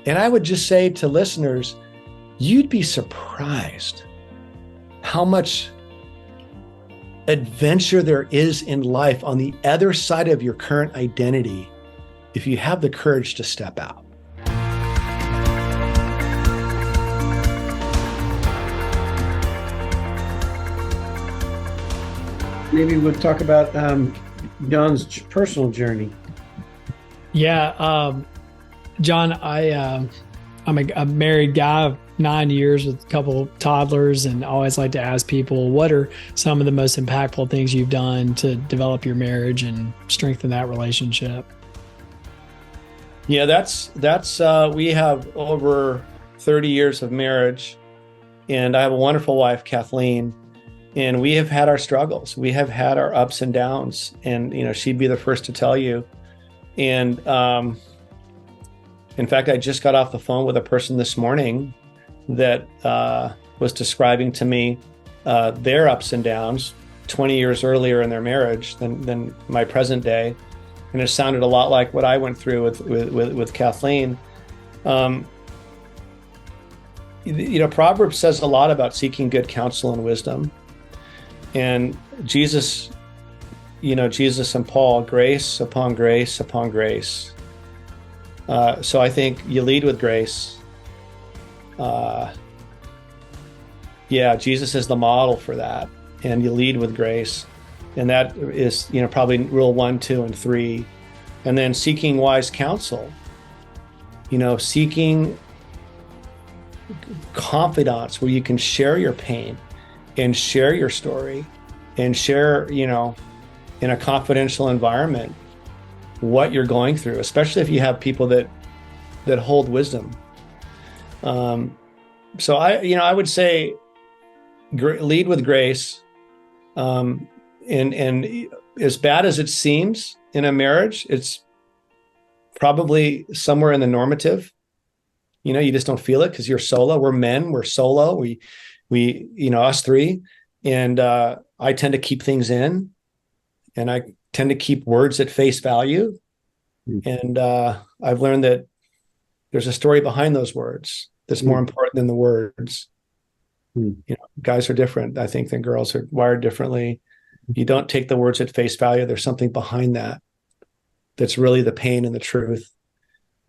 And I would just say to listeners, you'd be surprised how much adventure there is in life on the other side of your current identity if you have the courage to step out. Maybe we'll talk about Jon's personal journey. Yeah, Jon, I'm a married guy of 9 years with a couple of toddlers, and I always like to ask people, what are some of the most impactful things you've done to develop your marriage and strengthen that relationship? Yeah, that's we have over 30 years of marriage, and I have a wonderful wife, Kathleen, and we have had our struggles. We have had our ups and downs, and she'd be the first to tell you. And in fact, I just got off the phone with a person this morning that was describing to me their ups and downs 20 years earlier in their marriage than my present day. And it sounded a lot like what I went through with Kathleen. Proverbs says a lot about seeking good counsel and wisdom. And Jesus and Paul, grace upon grace upon grace. So I think you lead with grace. Jesus is the model for that, and you lead with grace, and that is probably rule 1, 2, and 3, and then seeking wise counsel. Seeking confidants where you can share your pain and share your story and share in a confidential environment what you're going through, especially if you have people that hold wisdom. So I would say lead with grace, and as bad as it seems in a marriage, it's probably somewhere in the normative. You just don't feel it because you're solo. We're men, we're solo. We us three, and I tend to keep things in, and I tend to keep words at face value. And I've learned that there's a story behind those words that's more important than the words. Guys are different, I think, than girls are wired differently. You don't take the words at face value. There's something behind that that's really the pain and the truth.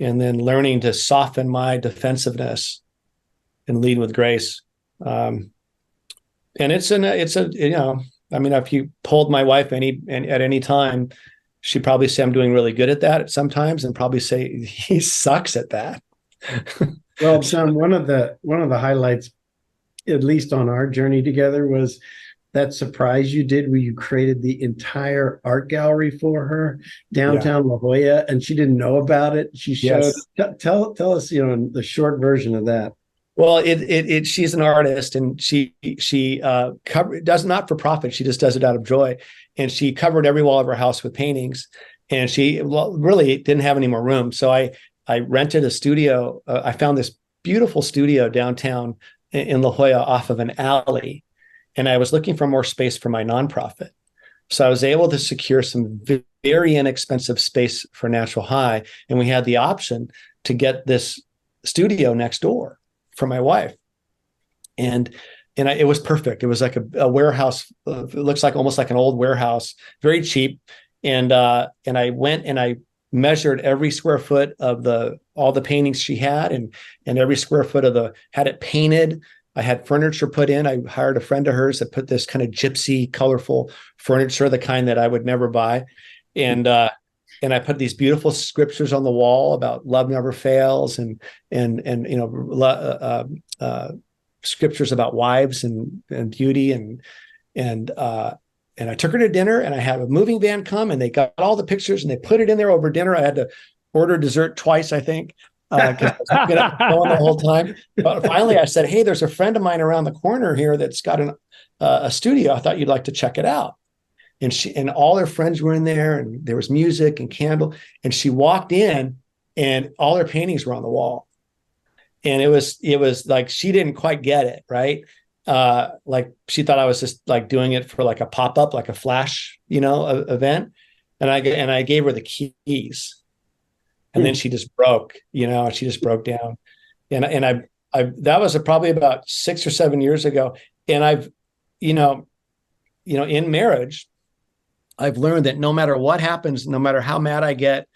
And then learning to soften my defensiveness and lead with grace. And if you polled my wife at any time, she'd probably say I'm doing really good at that sometimes, and probably say he sucks at that. Well, Jon, one of the highlights, at least on our journey together, was that surprise you did where you created the entire art gallery for her downtown La Jolla, and she didn't know about it. She showed. Yes. Tell us, the short version of that. Well, she's an artist, and she does not for profit. She just does it out of joy. And she covered every wall of her house with paintings, and she really didn't have any more room. So I rented a studio. I found this beautiful studio downtown in La Jolla off of an alley, and I was looking for more space for my nonprofit. So I was able to secure some very inexpensive space for Natural High, and we had the option to get this studio next door for my wife. And it was perfect. It was like a warehouse. It looks like almost like an old warehouse, very cheap. And I went and I measured every square foot of all the paintings she had, and every square foot had it painted. I had furniture put in. I hired a friend of hers that put this kind of gypsy, colorful furniture, the kind that I would never buy. And I put these beautiful scriptures on the wall about love never fails, and scriptures about wives and beauty, and I took her to dinner, and I had a moving van come, and they got all the pictures and they put it in there over dinner. I had to order dessert twice, I think, because I was going the whole time. But finally, I said, "Hey, there's a friend of mine around the corner here that's got a studio. I thought you'd like to check it out." And all her friends were in there, and there was music and candle. And she walked in, and all her paintings were on the wall. And it was like she didn't quite get it, right? Like she thought I was just like doing it for like a pop-up, like a flash, event. And I gave her the keys. And then she just broke, she just broke down. And I that was probably about 6 or 7 years ago. And I've, in marriage, I've learned that no matter what happens, no matter how mad I get,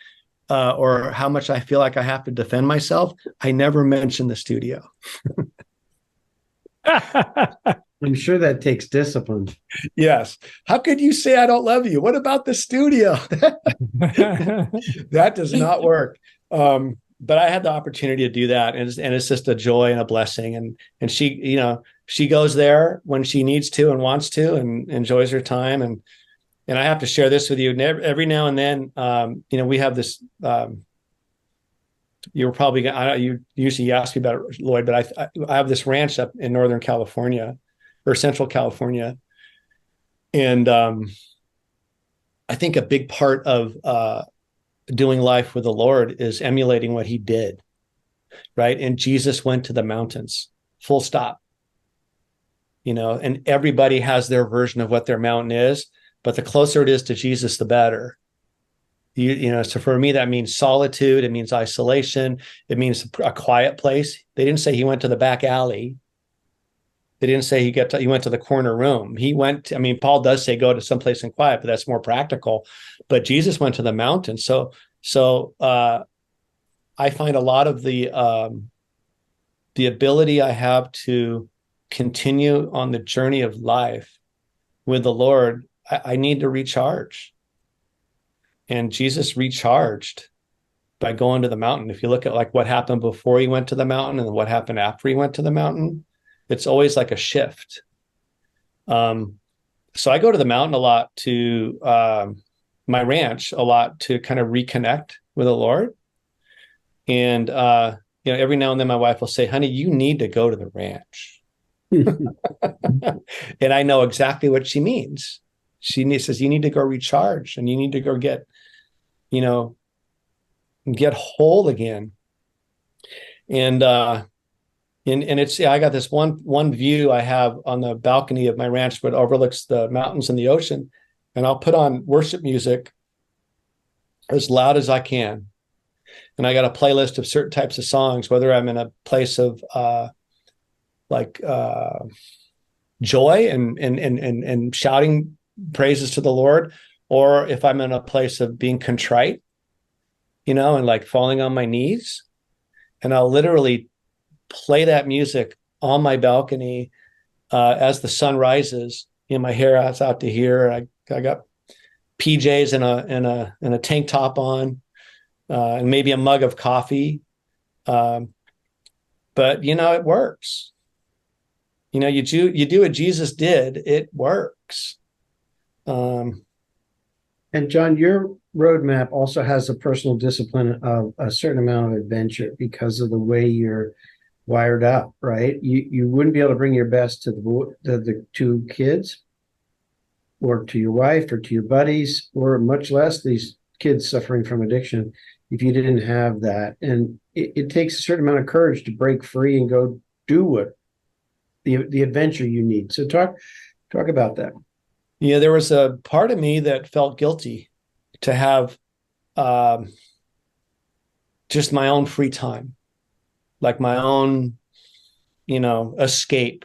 or how much I feel like I have to defend myself, I never mention the studio. I'm sure that takes discipline. Yes. How could you say I don't love you? What about the studio? That does not work. But I had the opportunity to do that, and it's just a joy and a blessing. And she, she goes there when she needs to and wants to, and enjoys her time. And I have to share this with you. Every now and then, we have this. You were probably, you usually ask me about it, Lloyd, but I have this ranch up in Northern California or Central California. And I think a big part of doing life with the Lord is emulating what he did, right? And Jesus went to the mountains, full stop. And everybody has their version of what their mountain is, but the closer it is to Jesus, the better. So for me, that means solitude. It means isolation. It means a quiet place. They didn't say he went to the back alley. They didn't say he went to the corner room. Paul does say go to someplace in quiet, but that's more practical. But Jesus went to the mountain. So I find a lot of the ability I have to continue on the journey of life with the Lord. I need to recharge. And Jesus recharged by going to the mountain. If you look at like what happened before he went to the mountain and what happened after he went to the mountain, it's always like a shift. So I go to the mountain a lot to my ranch a lot to kind of reconnect with the Lord. And every now and then my wife will say, "Honey, you need to go to the ranch." And I know exactly what she means. She says, you need to go recharge, and you need to go get whole again. And it's, I got this one view I have on the balcony of my ranch, but overlooks the mountains and the ocean. And I'll put on worship music as loud as I can. And I got a playlist of certain types of songs, whether I'm in a place of joy and shouting praises to the Lord, or if I'm in a place of being contrite, and like falling on my knees, and I'll literally play that music on my balcony as the sun rises. My hair is out to here. I got PJs and a tank top on, and maybe a mug of coffee. But it works. You do what Jesus did. It works. And Jon, your roadmap also has a personal discipline of a certain amount of adventure because of the way you're wired up, right? You wouldn't be able to bring your best to the two kids, or to your wife, or to your buddies, or much less these kids suffering from addiction, if you didn't have that. And it takes a certain amount of courage to break free and go do what the adventure you need. So talk about that. There was a part of me that felt guilty to have just my own free time, like my own, escape.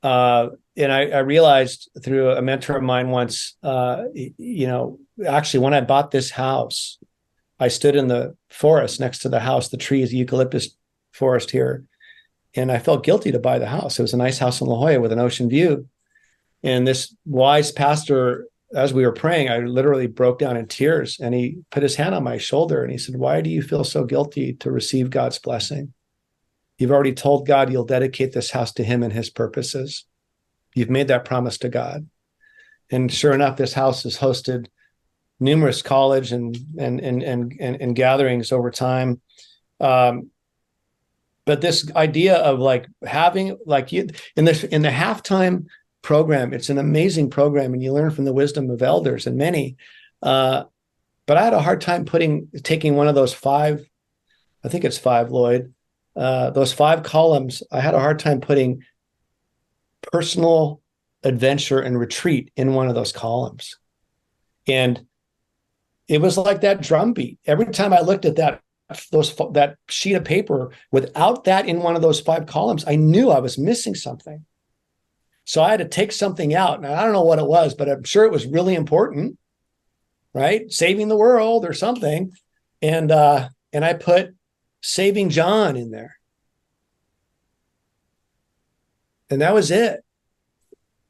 And I realized through a mentor of mine once, actually when I bought this house, I stood in the forest next to the house, the trees, the eucalyptus forest here. And I felt guilty to buy the house. It was a nice house in La Jolla with an ocean view. And this wise pastor, as we were praying, I literally broke down in tears, and he put his hand on my shoulder and he said, "Why do you feel so guilty to receive God's blessing? You've already told God you'll dedicate this house to him and his purposes. You've made that promise to God." And sure enough, this house has hosted numerous college and gatherings over time. But this idea of like having like you in the halftime program, it's an amazing program, and you learn from the wisdom of elders and many. But I had a hard time taking one of those five, I think it's five, Lloyd, those 5 columns. I had a hard time putting personal adventure and retreat in one of those columns. And it was like that drumbeat. Every time I looked at that that sheet of paper without that in one of those 5 columns, I knew I was missing something. So I had to take something out. And I don't know what it was, but I'm sure it was really important, right? Saving the world or something. And I put saving Jon in there. And that was it.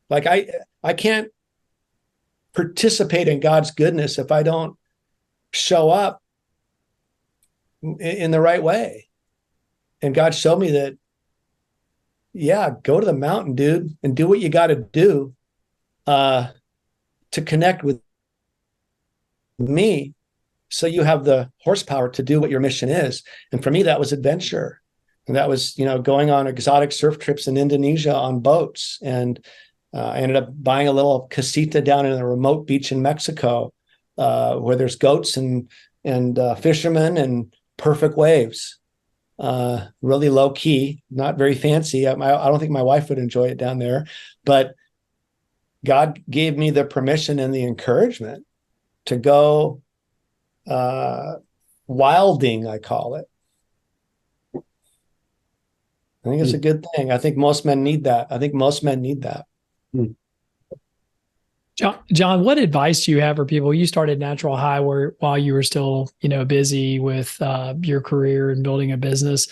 Like I can't participate in God's goodness if I don't show up in the right way. And God showed me that, yeah, go to the mountain, dude, and do what you got to do to connect with me, so you have the horsepower to do what your mission is. And for me, that was adventure. And that was, going on exotic surf trips in Indonesia on boats. And I ended up buying a little casita down in a remote beach in Mexico, where there's goats and fishermen and perfect waves. Really low key, not very fancy. I don't think my wife would enjoy it down there, but God gave me the permission and the encouragement to go wilding, I call it. I think it's a good thing. I think most men need that. Jon, what advice do you have for people? You started Natural High while you were still, busy with your career and building a business.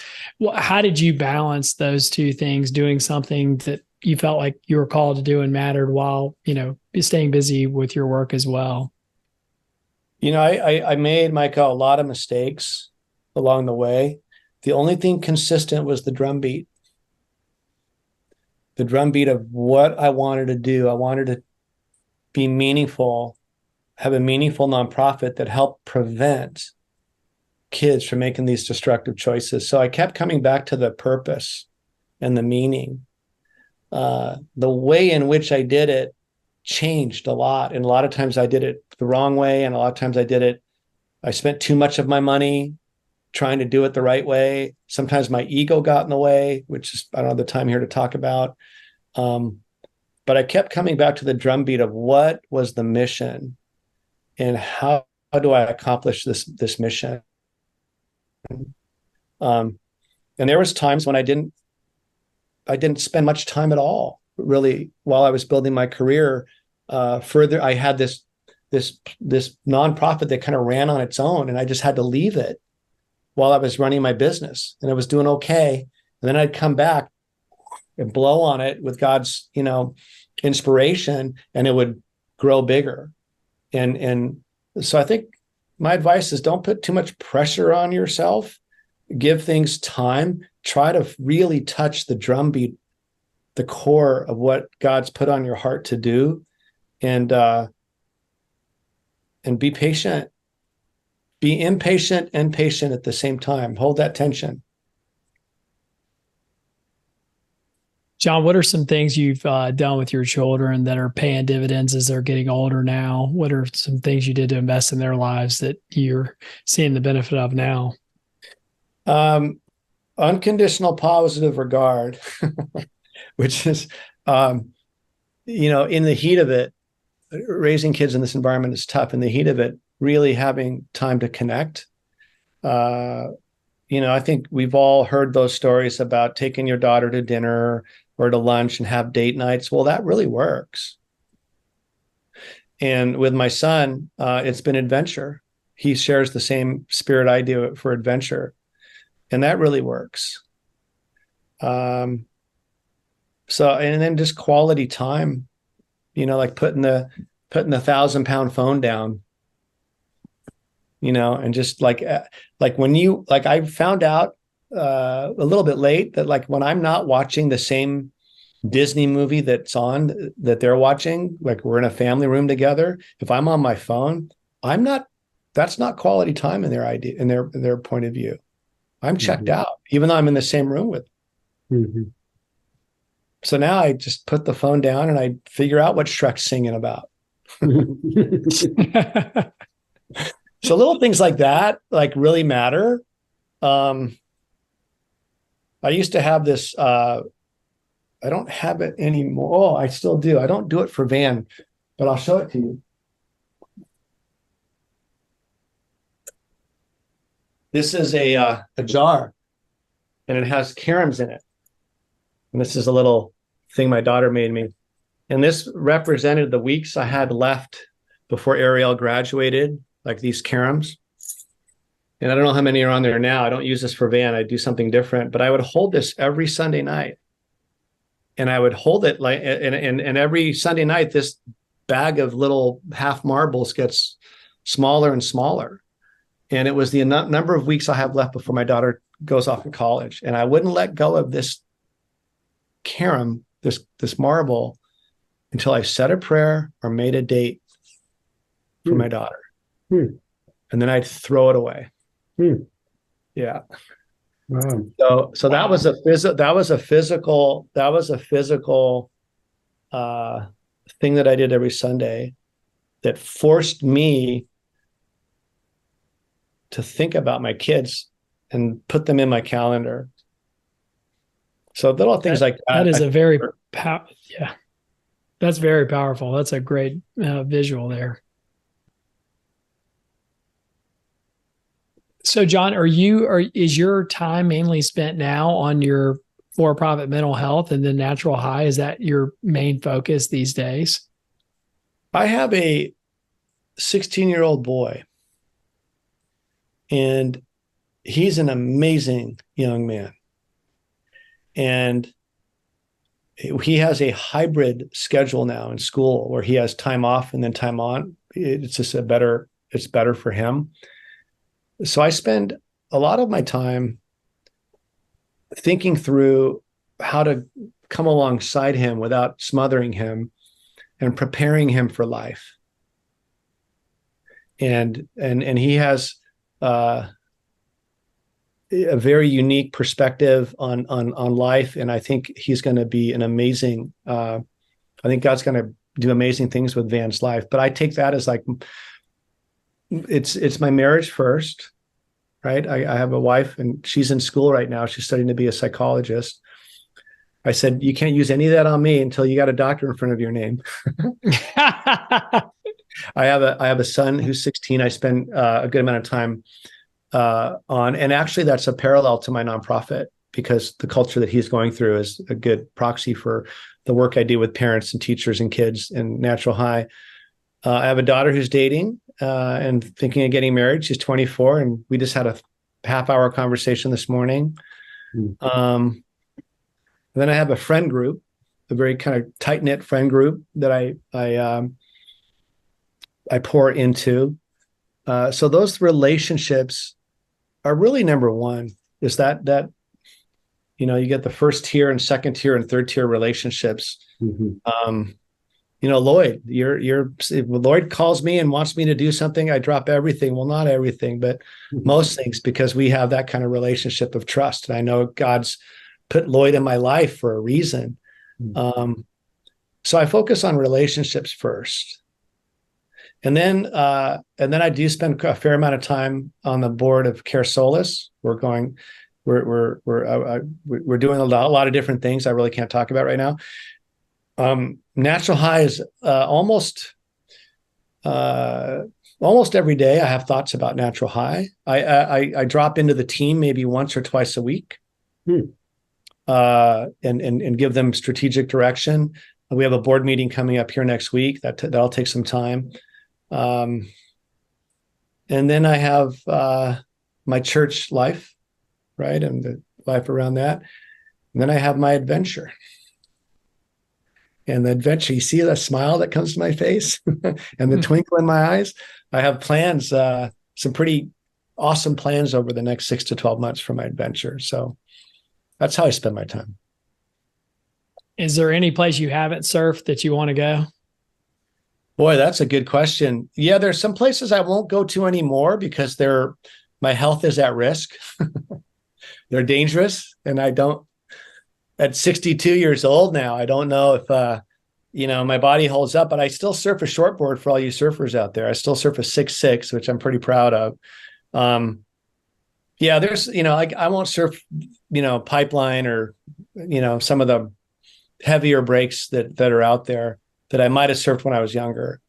How did you balance those two things, doing something that you felt like you were called to do and mattered while, staying busy with your work as well? I made, Michael, a lot of mistakes along the way. The only thing consistent was the drumbeat. The drumbeat of what I wanted to do. I wanted to be meaningful, have a meaningful nonprofit that helped prevent kids from making these destructive choices. So I kept coming back to the purpose and the meaning. The way in which I did it changed a lot. And a lot of times I did it the wrong way. And a lot of times I spent too much of my money trying to do it the right way. Sometimes my ego got in the way, which is, I don't have the time here to talk about. But I kept coming back to the drumbeat of what was the mission and how do I accomplish this mission? And there was times when I didn't spend much time at all, really, while I was building my career. Further, I had this nonprofit that kind of ran on its own, and I just had to leave it while I was running my business, and I was doing okay. And then I'd come back and blow on it with God's, inspiration, and it would grow bigger. And so I think my advice is don't put too much pressure on yourself. Give things time. Try to really touch the drumbeat, the core of what God's put on your heart to do, and be patient. Be impatient and patient at the same time. Hold that tension. Jon, what are some things you've done with your children that are paying dividends as they're getting older now? What are some things you did to invest in their lives that you're seeing the benefit of now? Unconditional positive regard, which is, in the heat of it, raising kids in this environment is tough. In the heat of it, really having time to connect. I think we've all heard those stories about taking your daughter to dinner or to lunch and have date nights. Well, that really works. And with my son, it's been adventure. He shares the same spirit I do for adventure. And that really works. So, and then just quality time, like putting the 1,000-pound phone down, and just like when I found out a little bit late that like when I'm not watching the same Disney movie that they're watching, like we're in a family room together, if I'm on my phone, that's not quality time in their idea, in their point of view. I'm checked out, even though I'm in the same room with them. Mm-hmm. So now I just put the phone down and I figure out what Shrek's singing about. So little things like that, like really matter. I used to have this, I don't have it anymore. Oh, I still do. I don't do it for Van, but I'll show it to you. This is a jar, and it has caroms in it. And this is a little thing my daughter made me. And this represented the weeks I had left before Ariel graduated, like these caroms. And I don't know how many are on there now. I don't use this for Van. I do something different. But I would hold this every Sunday night. And I would hold it like, and every Sunday night, this bag of little half marbles gets smaller and smaller. And it was the number of weeks I have left before my daughter goes off to college. And I wouldn't let go of this carom, this marble, until I said a prayer or made a date for my daughter. And then I'd throw it away. Yeah. Wow. So that was a physical thing that I did every Sunday that forced me to think about my kids and put them in my calendar. So little things like that. That is yeah. That's very powerful. That's a great visual there. So, Jon, is your time mainly spent now on your for-profit mental health and then Natural High? Is that your main focus these days? I have a 16-year-old boy, and he's an amazing young man. And he has a hybrid schedule now in school where he has time off and then time on. It's just it's better for him. So I spend a lot of my time thinking through how to come alongside him without smothering him and preparing him for life. And he has a very unique perspective on life, and I think he's going to be an amazing. I think God's going to do amazing things with Van's life. But I take that as like it's my marriage first, right? I have a wife, and she's in school right now. She's studying to be a psychologist. I said, you can't use any of that on me until you got a doctor in front of your name. I have a son who's 16. I spend a good amount of time on, and actually that's a parallel to my nonprofit, because the culture that he's going through is a good proxy for the work I do with parents and teachers and kids in Natural High. I have a daughter who's dating and thinking of getting married. She's 24, and we just had a half-hour conversation this morning. Then I have a friend group, a very kind of tight-knit friend group that I pour into. So those relationships are really number one. Is that you get the first tier and second tier and third tier relationships. Lloyd, Lloyd calls me and wants me to do something, I drop everything. Well, not everything, but most things, because we have that kind of relationship of trust. And I know God's put Lloyd in my life for a reason. So I focus on relationships first. And then I do spend a fair amount of time on the board of Care Solace. We're doing a lot of different things I really can't talk about right now. Natural High is almost every day I have thoughts about Natural High. I drop into the team maybe once or twice a week, and give them strategic direction. We have a board meeting coming up here next week. That'll take some time. And then I have my church life, right? And the life around that. And then I have my adventure. And the adventure, you see the smile that comes to my face and the twinkle in my eyes. I have plans, some pretty awesome plans over the next 6 to 12 months for my adventure. So that's how I spend my time. Is there any place you haven't surfed that you want to go? Boy, that's a good question. Yeah, there's some places I won't go to anymore because my health is at risk. They're dangerous. And at 62 years old now, I don't know if, my body holds up, but I still surf a shortboard for all you surfers out there. I still surf a 6'6", which I'm pretty proud of. Yeah, there's, I won't surf, pipeline or, some of the heavier breaks that are out there that I might have surfed when I was younger.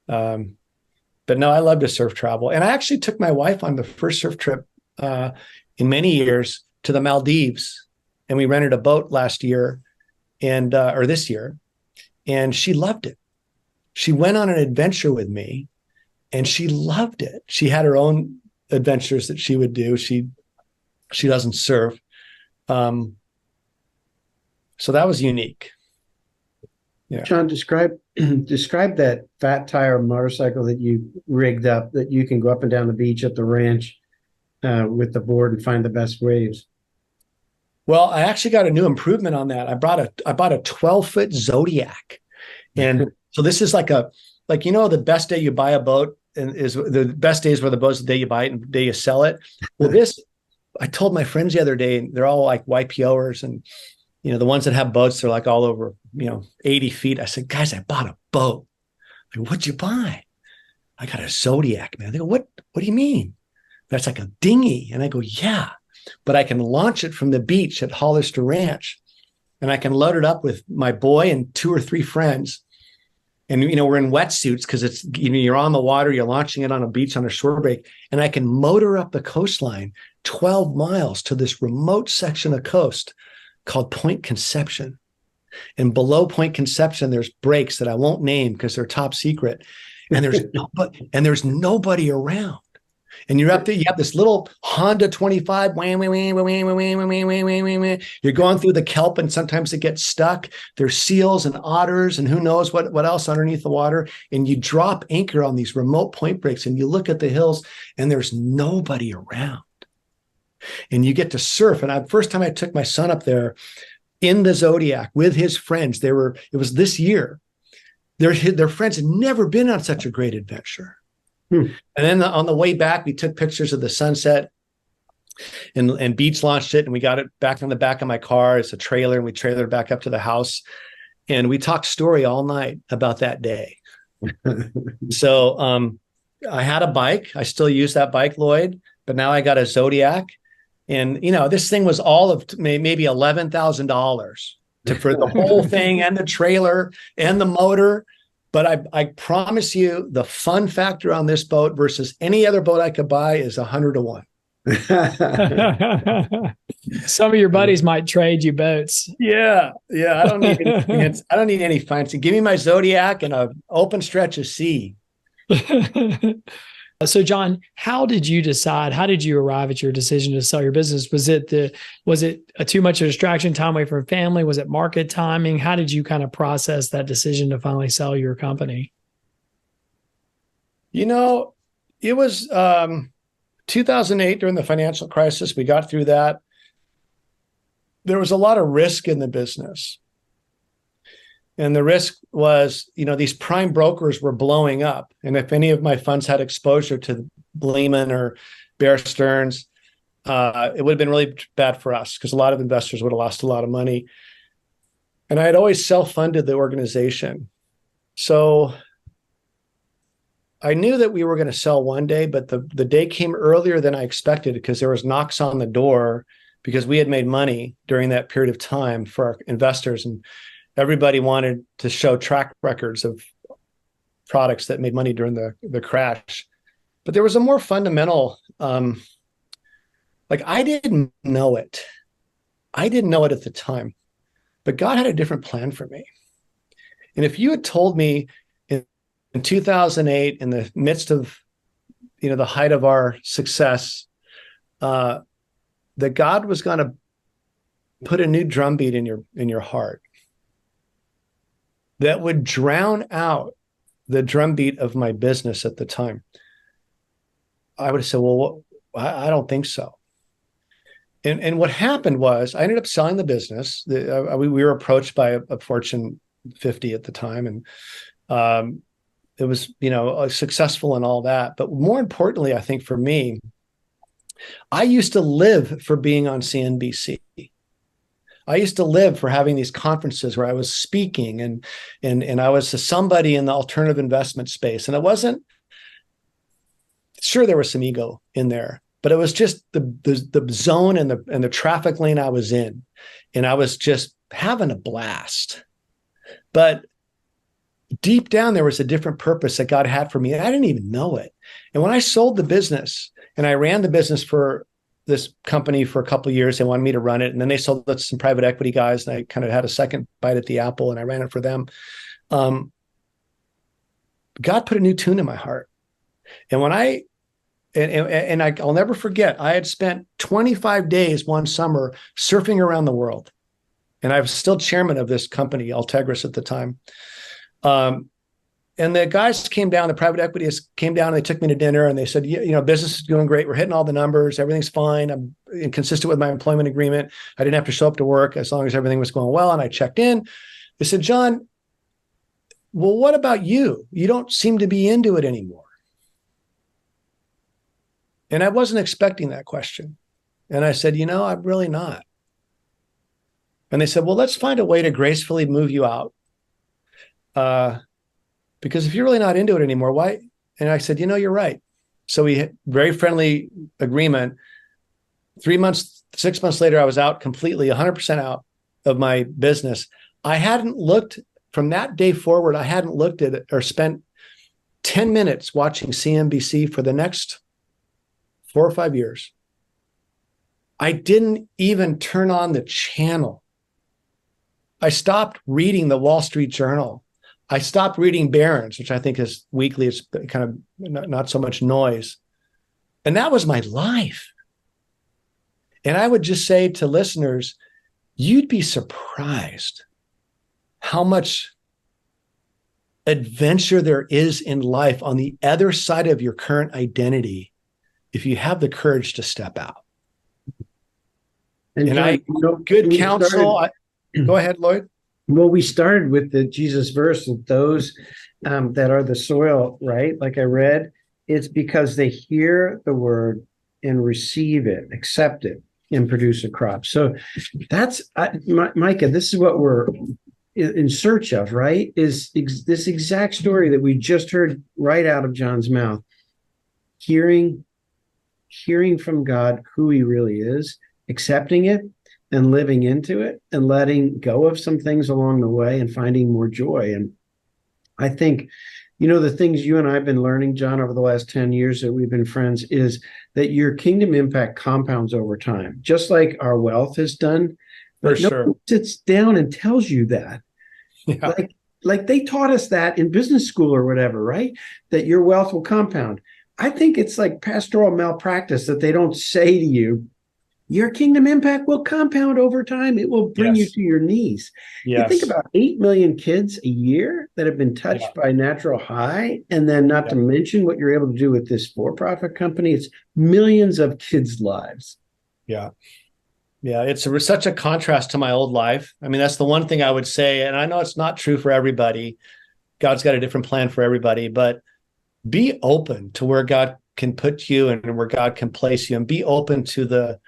But no, I love to surf travel. And I actually took my wife on the first surf trip in many years to the Maldives, and we rented a boat last year and or this year, and she loved it. She went on an adventure with me, and she loved it. She had her own adventures that she would do. She doesn't surf, so that was unique. Yeah. Jon, describe that fat tire motorcycle that you rigged up that you can go up and down the beach at the ranch with the board and find the best waves. Well, I actually got a new improvement on that. I bought a 12-foot Zodiac, and so this is like the best day you buy a boat and is the best days where the boat's the day you buy it and the day you sell it. Well, I told my friends the other day, they're all like YPOers, and the ones that have boats, they're like all over 80 feet. I said, guys, I bought a boat. Like, what'd you buy? I got a Zodiac, man. They go, what do you mean? That's like a dinghy. And I go, yeah, but I can launch it from the beach at Hollister Ranch, and I can load it up with my boy and 2 or 3 friends. And, we're in wetsuits because it's, you're on the water, you're launching it on a beach on a shore break. And I can motor up the coastline 12 miles to this remote section of coast called Point Conception. And below Point Conception, there's breaks that I won't name because they're top secret. And there's nobody around. And you're up there, you have this little Honda 25, you're going through the kelp, and sometimes it gets stuck. There's seals and otters and who knows what else underneath the water. And you drop anchor on these remote point breaks, and you look at the hills, and there's nobody around. And you get to surf. And first time I took my son up there in the Zodiac with his friends, it was this year. Their friends had never been on such a great adventure. And then on the way back, we took pictures of the sunset and beach launched it, and we got it back on the back of my car. It's a trailer, and we trailered it back up to the house. And we talked story all night about that day. So I had a bike. I still use that bike, Lloyd, but now I got a Zodiac. And, this thing was all of maybe $11,000 for the whole thing and the trailer and the motor. But I promise you, the fun factor on this boat versus any other boat I could buy is 100 to 1. Some of your buddies might trade you boats. Yeah. I don't need any fancy. Give me my Zodiac and an open stretch of sea. So, Jon, how did you decide? How did you arrive at your decision to sell your business? Was it too much of a distraction, time away from family? Was it market timing? How did you kind of process that decision to finally sell your company? It was 2008 during the financial crisis. We got through that. There was a lot of risk in the business. And the risk was, these prime brokers were blowing up. And if any of my funds had exposure to Lehman or Bear Stearns, it would have been really bad for us because a lot of investors would have lost a lot of money. And I had always self-funded the organization. So I knew that we were going to sell one day, but the day came earlier than I expected because there was knocks on the door because we had made money during that period of time for our investors. And everybody wanted to show track records of products that made money during the crash. But there was a more fundamental, I didn't know it. I didn't know it at the time, but God had a different plan for me. And if you had told me in 2008, in the midst of, the height of our success, that God was going to put a new drumbeat in your heart that would drown out the drumbeat of my business at the time, I would have said, well, I don't think so. And what happened was I ended up selling the business. We were approached by a Fortune 50 at the time. And it was, successful and all that. But more importantly, I think for me, I used to live for being on CNBC. I used to live for having these conferences where I was speaking and I was somebody in the alternative investment space. And it wasn't, sure, there was some ego in there, but it was just the zone and the traffic lane I was in. And I was just having a blast. But deep down, there was a different purpose that God had for me. And I didn't even know it. And when I sold the business and I ran the business for this company for a couple of years. They wanted me to run it. And then they sold it to some private equity guys. And I kind of had a second bite at the apple and I ran it for them. God put a new tune in my heart. And when I'll never forget, I had spent 25 days one summer surfing around the world. And I was still chairman of this company, Altegris at the time. And the guys came down, the private equities came down, and they took me to dinner and they said, business is doing great. We're hitting all the numbers. Everything's fine. I'm consistent with my employment agreement. I didn't have to show up to work as long as everything was going well. And I checked in. They said, Jon, well, what about you? You don't seem to be into it anymore. And I wasn't expecting that question. And I said, I'm really not. And they said, well, let's find a way to gracefully move you out. Because if you're really not into it anymore, why? And I said, you're right. So we had very friendly agreement. 6 months later, I was out completely, 100% out of my business. I hadn't looked from that day forward. I hadn't looked at it or spent 10 minutes watching CNBC for the next 4 or 5 years. I didn't even turn on the channel. I stopped reading the Wall Street Journal. I stopped reading Barron's, which I think is weekly. It's kind of not so much noise. And that was my life. And I would just say to listeners, you'd be surprised how much adventure there is in life on the other side of your current identity if you have the courage to step out. And Jon, good counsel. Go ahead, Lloyd. Well, we started with the Jesus verse of those that are the soil, right? Like I read, it's because they hear the word and receive it, accept it, and produce a crop. So that's, Micah, this is what we're in search of, right? Is this exact story that we just heard right out of Jon's mouth. Hearing from God who he really is, accepting it, and living into it and letting go of some things along the way and finding more joy. And I think, the things you and I have been learning, Jon, over the last 10 years that we've been friends is that your kingdom impact compounds over time, just like our wealth has done. For sure. No one sits down and tells you that. Yeah. Like they taught us that in business school or whatever, right? That your wealth will compound. I think it's like pastoral malpractice that they don't say to you, your kingdom impact will compound over time. It will bring you to your knees. Yes. You think about 8 million kids a year that have been touched by natural high, and then not to mention what you're able to do with this for-profit company. It's millions of kids' lives. Yeah. Yeah, it's such a contrast to my old life. I mean, that's the one thing I would say, and I know it's not true for everybody. God's got a different plan for everybody, but be open to where God can put you and where God can place you, and be open to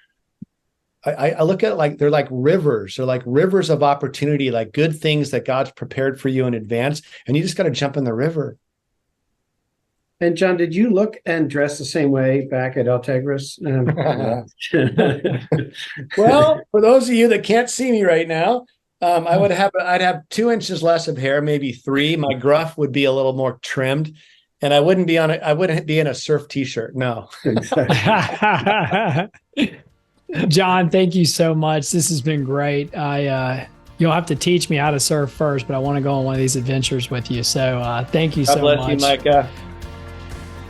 I look at it like they're like rivers. They're like rivers of opportunity, like good things that God's prepared for you in advance. And you just got to jump in the river. And Jon, did you look and dress the same way back at Altegris? Well, for those of you that can't see me right now, I'd have 2 inches less of hair, maybe 3. My gruff would be a little more trimmed. And I wouldn't be in a surf t-shirt. No. Jon, thank you so much. This has been great. You'll have to teach me how to surf first, but I want to go on one of these adventures with you. So thank you so much. God bless you, Micah.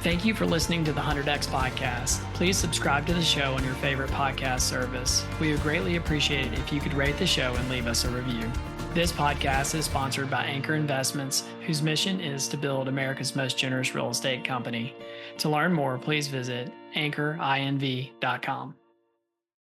Thank you for listening to the 100X podcast. Please subscribe to the show on your favorite podcast service. We would greatly appreciate it if you could rate the show and leave us a review. This podcast is sponsored by Anchor Investments, whose mission is to build America's most generous real estate company. To learn more, please visit anchorinv.com.